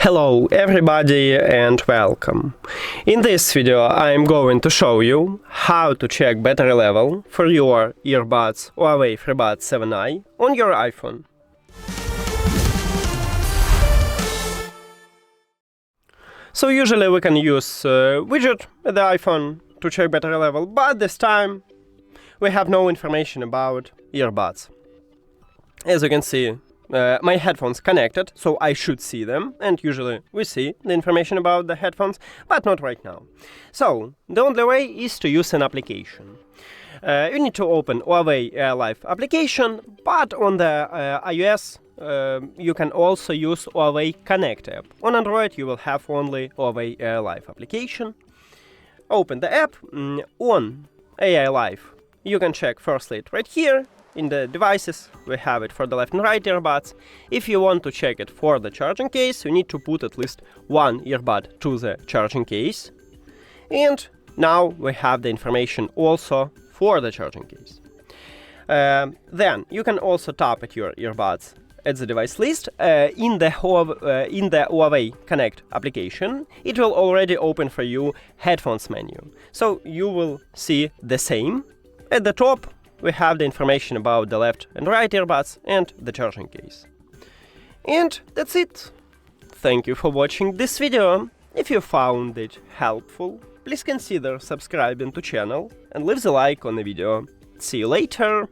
Hello everybody and welcome. In this video I am going to show you how to check battery level for your earbuds HUAWEI Freebuds 7i on your iPhone. So usually we can use widget at the iPhone to check battery level, but this time we have no information about earbuds. As you can see, my headphones connected, so I should see them, and usually we see the information about the headphones, but not right now. So the only way is to use an application. You need to open HUAWEI AI Life application, but on the iOS you can also use HUAWEI Connect app. On Android you will have only HUAWEI AI Life application. Open the app. On AI Life you can check firstly it right here. In the devices, we have it for the left and right earbuds. If you want to check it for the charging case, you need to put at least one earbud to the charging case. And now we have the information also for the charging case. Then you can also tap at your earbuds at the device list. In the HUAWEI Connect application, it will already open for you headphones menu. So you will see the same. At the top, we have the information about the left and right earbuds and the charging case. And that's it. Thank you for watching this video. If you found it helpful, please consider subscribing to channel and leave the like on the video. See you later!